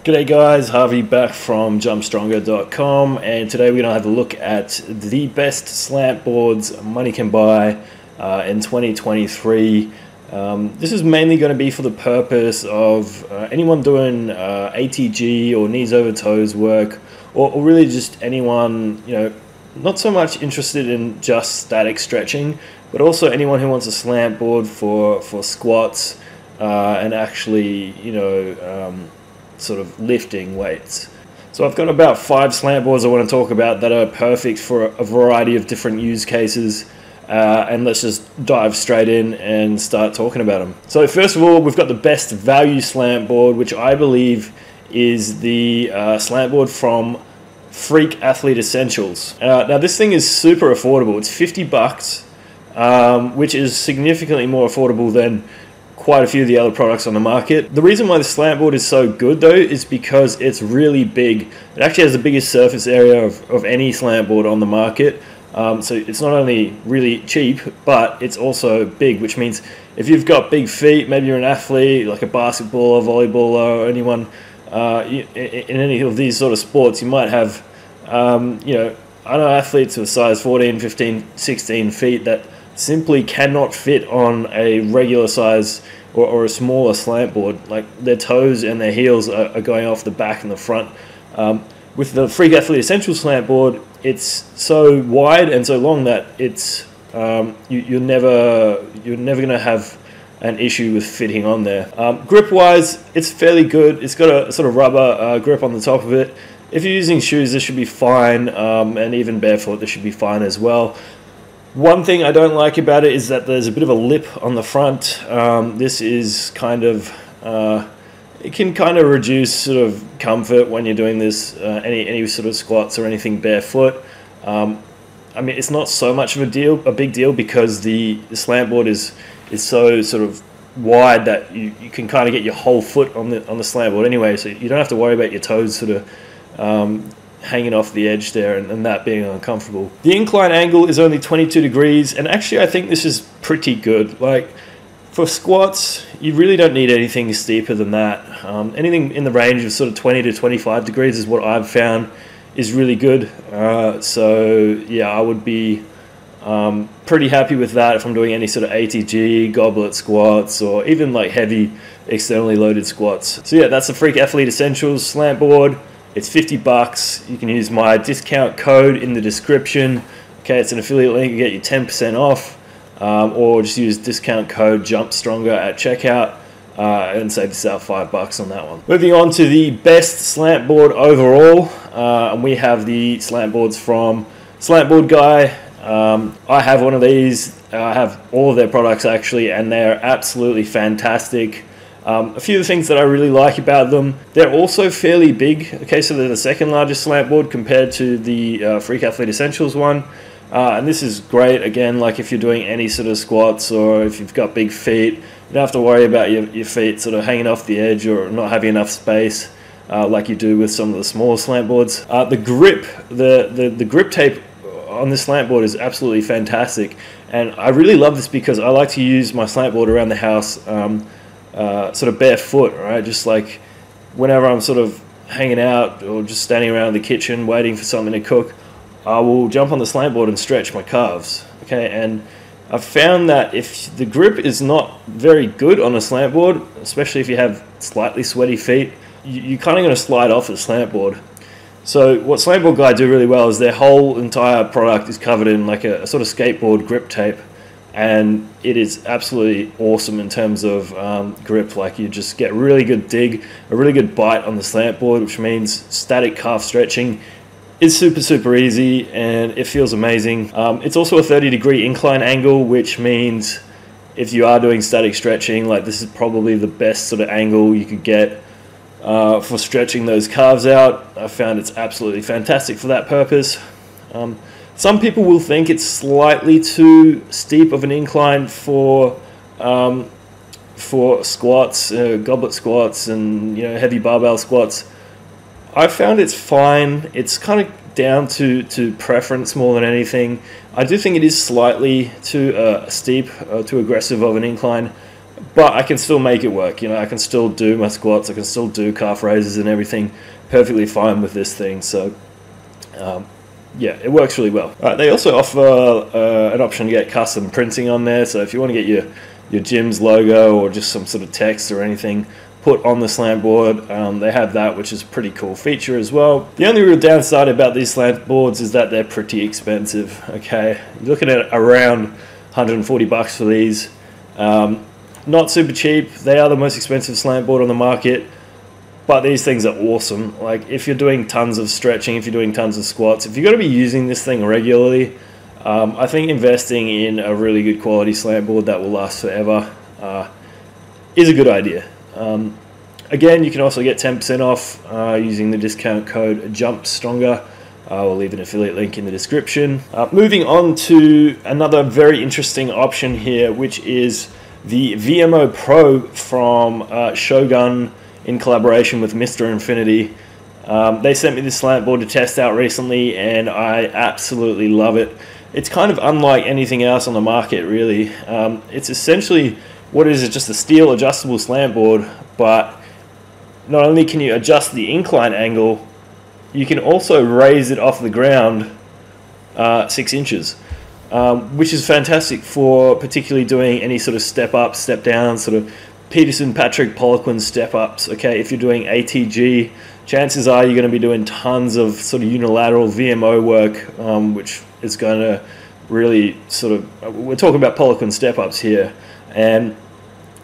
G'day guys, Harvey back from jumpstronger.com, and today we're going to have a look at the best slant boards money can buy in 2023. This is mainly going to be for the purpose of anyone doing ATG or knees over toes work, or really just anyone, not so much interested in just static stretching, but also anyone who wants a slant board for squats and actually, sort of lifting weights. So I've got about 5 slant boards I want to talk about that are perfect for a variety of different use cases, and let's just dive straight in and start talking about them. So first of all, we've got the best value slant board, which I believe is the slant board from A1Athlete Essentials. Now this thing is super affordable. It's $50, which is significantly more affordable than quite a few of the other products on the market. The reason why the slant board is so good though is because it's really big. It actually has the biggest surface area of any slant board on the market. So it's not only really cheap, but it's also big, which means if you've got big feet, maybe you're an athlete, like a basketball or volleyball or anyone in any of these sort of sports, you might have, I know athletes with size 14, 15, 16 feet that simply cannot fit on a regular size or a smaller slant board. Like their toes and their heels are going off the back and the front. With the A1Athlete Essentials slant board, it's so wide and so long that it's you're never going to have an issue with fitting on there. Grip wise, it's fairly good. It's got a sort of rubber grip on the top of it. If you're using shoes, this should be fine, and even barefoot, this should be fine as well. One thing I don't like about it is that there's a bit of a lip on the front. This is kind of, it can kind of reduce sort of comfort when you're doing this, any sort of squats or anything barefoot. I mean, it's not so much of a big deal because the slant board is so sort of wide that you can kind of get your whole foot on the slant board anyway, so you don't have to worry about your toes sort of hanging off the edge there and that being uncomfortable. The incline angle is only 22 degrees, and actually I think this is pretty good. Like for squats, you really don't need anything steeper than that. Anything in the range of sort of 20 to 25 degrees is what I've found is really good. So yeah, I would be pretty happy with that if I'm doing any sort of ATG, goblet squats, or even like heavy externally loaded squats. So yeah, that's the A1Athlete Essentials slant board. It's $50. You can use my discount code in the description. Okay, it's an affiliate link. You get you 10% off, or just use discount code JumpStronger at checkout and save yourself $5 on that one. Moving on to the best slant board overall, and we have the slant boards from Slatboard Guy. I have one of these. I have all of their products actually, and they're absolutely fantastic. A few of the things that I really like about them, they're also fairly big. Okay, so they're the second largest slant board compared to the A1Athlete Essentials one. And this is great, again, like if you're doing any sort of squats or if you've got big feet, you don't have to worry about your feet sort of hanging off the edge or not having enough space like you do with some of the smaller slant boards. The grip, the grip tape on this slant board is absolutely fantastic. And I really love this because I like to use my slant board around the house sort of barefoot, right? Just like whenever I'm sort of hanging out or just standing around the kitchen waiting for something to cook, I will jump on the slant board and stretch my calves. Okay, and I've found that if the grip is not very good on a slant board, especially if you have slightly sweaty feet, you're kind of going to slide off the slant board. So what Slatboard Guy do really well is their whole entire product is covered in like a sort of skateboard grip tape. And it is absolutely awesome in terms of grip. Like you just get a really good dig, a really good bite on the slant board, which means static calf stretching is super easy and it feels amazing. It's also a 30-degree incline angle, which means if you are doing static stretching, like this is probably the best sort of angle you could get for stretching those calves out. I found it's absolutely fantastic for that purpose. Some people will think it's slightly too steep of an incline for squats, goblet squats, and heavy barbell squats. I found it's fine. It's kind of down to preference more than anything. I do think it is slightly too steep, too aggressive of an incline, but I can still make it work. You know, I can still do my squats, I can still do calf raises and everything perfectly fine with this thing. So yeah, it works really well. They also offer an option to get custom printing on there. So if you want to get your gym's logo or just some sort of text or anything put on the slant board, they have that, which is a pretty cool feature as well. The only real downside about these slant boards is that they're pretty expensive. Okay, you're looking at around 140 bucks for these. Not super cheap. They are the most expensive slant board on the market, but these things are awesome. Like if you're doing tons of stretching, if you're doing tons of squats, if you're going to be using this thing regularly, I think investing in a really good quality slant board that will last forever is a good idea. Again, you can also get 10% off using the discount code JUMPSTRONGER. We'll leave an affiliate link in the description. Moving on to another very interesting option here, which is the VMO Pro from Shogun in collaboration with Mr. Infinity. They sent me this slant board to test out recently, and I absolutely love it. It's kind of unlike anything else on the market, really. It's essentially what is just a steel adjustable slant board, but not only can you adjust the incline angle, you can also raise it off the ground 6 inches, which is fantastic for particularly doing any sort of step up, step down, sort of Peterson, Patrick, Poliquin step ups. Okay, if you're doing ATG, chances are you're going to be doing tons of sort of unilateral VMO work, which is going to really sort of, we're talking about Poliquin step ups here, and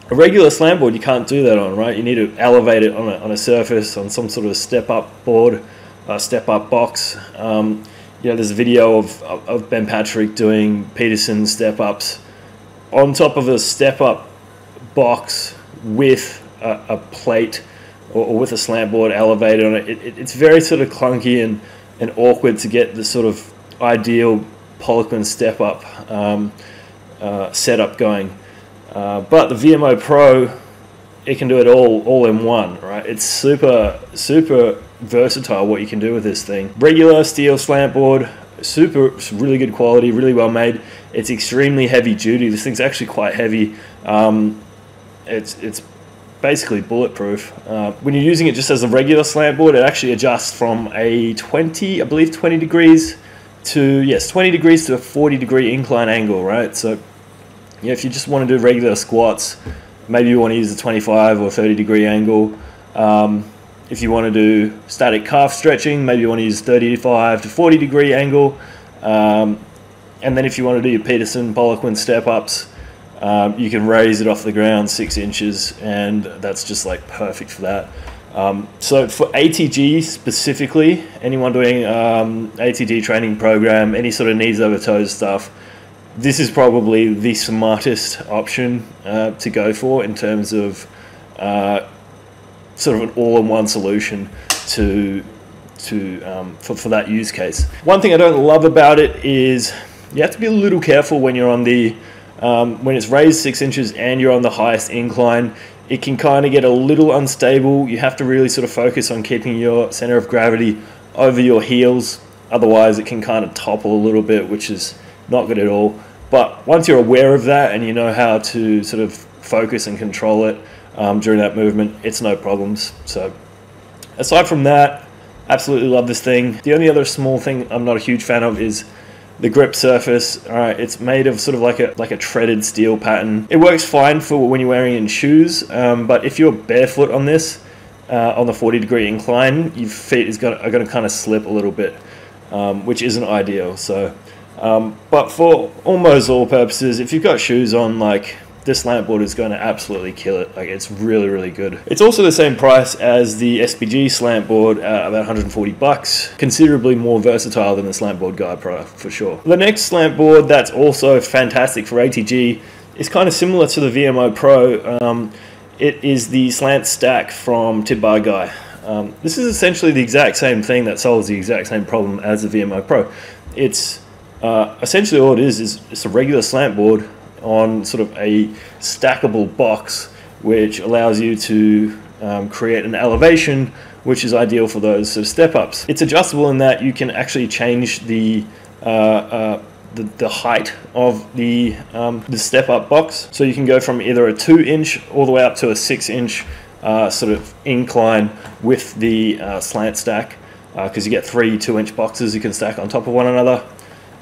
a regular slant board you can't do that on, right? You need to elevate it on a surface, on some sort of step up board, step up box. You know, there's a video of Ben Patrick doing Peterson step ups on top of a step up box with a plate or with a slant board elevated on it. It's very sort of clunky and awkward to get the sort of ideal Poliquin step up setup going. But the VMO Pro, it can do it all in one, right? It's super versatile what you can do with this thing. Regular steel slant board, really good quality, really well made. It's extremely heavy duty. This thing's actually quite heavy. It's basically bulletproof. When you're using it just as a regular slant board, it actually adjusts from a 20 degrees to, yes, 20 degrees to a 40-degree incline angle, right? So yeah, if you just want to do regular squats, maybe you want to use a 25 or 30-degree angle. If you want to do static calf stretching, maybe you want to use 35 to 40-degree angle. And then if you want to do your Peterson, Poliquin step-ups, you can raise it off the ground 6 inches, and that's just like perfect for that. So for ATG specifically, anyone doing ATG training program, any sort of knees over toes stuff, this is probably the smartest option to go for in terms of sort of an all-in-one solution for that use case. One thing I don't love about it is you have to be a little careful when you're on the when it's raised 6 inches and you're on the highest incline. It can kind of get a little unstable. You have to really sort of focus on keeping your center of gravity over your heels. Otherwise, it can kind of topple a little bit, which is not good at all. But once you're aware of that and you know how to sort of focus and control it during that movement, it's no problems. So aside from that, absolutely love this thing. The only other small thing I'm not a huge fan of is the grip surface. All right, it's made of sort of like a treaded steel pattern. It works fine for when you're wearing in shoes, but if you're barefoot on this, on the 40-degree incline, your feet are going to kind of slip a little bit, which isn't ideal. So, but for almost all purposes, if you've got shoes on, like, this slant board is going to absolutely kill it. Like, it's really, really good. It's also the same price as the SPG slant board, about 140 bucks. Considerably more versatile than the Slatboard Guy Pro, for sure. The next slant board that's also fantastic for ATG is kind of similar to the VMO Pro. It is the Slant Stack from Tibar Guy. This is essentially the exact same thing that solves the exact same problem as the VMO Pro. It's essentially all it is it's a regular slant board on sort of a stackable box, which allows you to create an elevation which is ideal for those sort of step ups. It's adjustable in that you can actually change the the height of the step up box. So you can go from either a 2-inch all the way up to a 6-inch sort of incline with the slant stack, because you get 3 2-inch boxes you can stack on top of one another.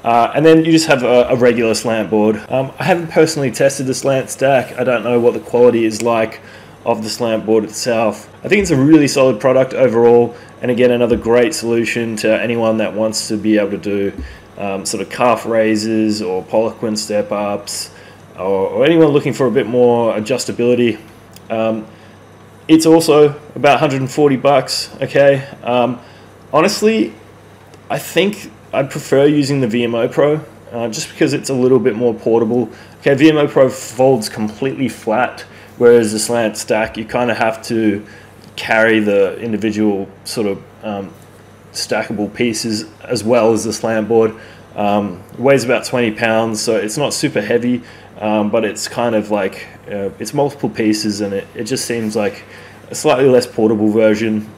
And then you just have a regular slant board. I haven't personally tested the slant stack. I don't know what the quality is like of the slant board itself. I think it's a really solid product overall, and again, another great solution to anyone that wants to be able to do sort of calf raises or Poliquin step ups, or anyone looking for a bit more adjustability. It's also about 140 bucks. Okay, honestly, I think I'd prefer using the VMO Pro, just because it's a little bit more portable. Okay, VMO Pro folds completely flat, whereas the slant stack, you kind of have to carry the individual sort of stackable pieces as well as the slant board. It weighs about 20 pounds, so it's not super heavy, but it's kind of like it's multiple pieces, and it just seems like a slightly less portable version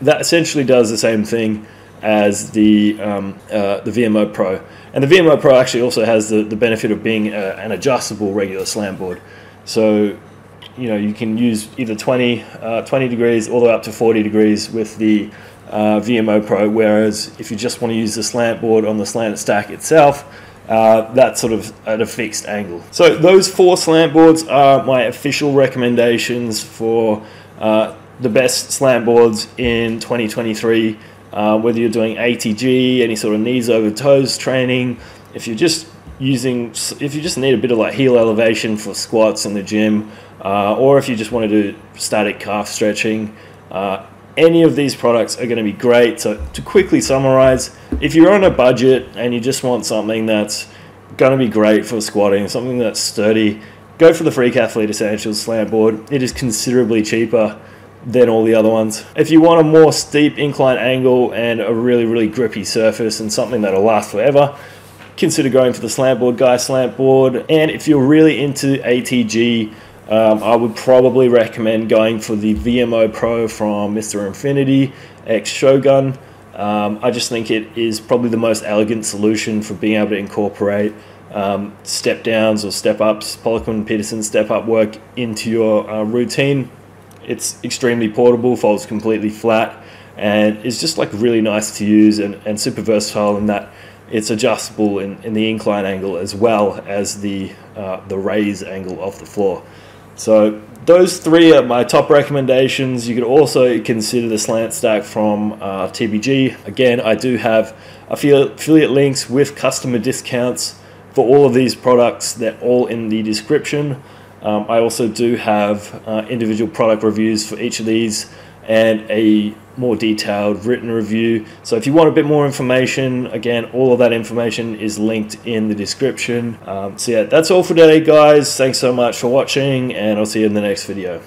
that essentially does the same thing as the VMO Pro. And the VMO Pro actually also has the benefit of being an adjustable regular slant board. So you know, you can use either 20 degrees all the way up to 40 degrees with the VMO Pro, whereas if you just want to use the slant board on the slant stack itself, that's sort of at a fixed angle. So those 4 slant boards are my official recommendations for the best slant boards in 2023. Whether you're doing ATG, any sort of knees over toes training, if you just need a bit of like heel elevation for squats in the gym, or if you just want to do static calf stretching, any of these products are going to be great. So to quickly summarize, if you're on a budget and you just want something that's going to be great for squatting, something that's sturdy, go for the Freak Athlete Essentials slant board. It is considerably cheaper than all the other ones. If you want a more steep incline angle and a really grippy surface and something that'll last forever, consider going for the Slatboard Guy slant board. And if you're really into ATG, I would probably recommend going for the VMO Pro from Mr. Infinity X Shogun. I just think it is probably the most elegant solution for being able to incorporate step downs or step ups, Poliquin Peterson step up work into your routine. It's extremely portable, folds completely flat, and is just like really nice to use and super versatile in that it's adjustable in the incline angle as well as the raise angle of the floor. So those 3 are my top recommendations. You could also consider the slant stack from TBG. Again, I do have affiliate links with customer discounts for all of these products. They're all in the description. I also do have individual product reviews for each of these and a more detailed written review. So if you want a bit more information, again, all of that information is linked in the description. So yeah, that's all for today, guys. Thanks so much for watching, and I'll see you in the next video.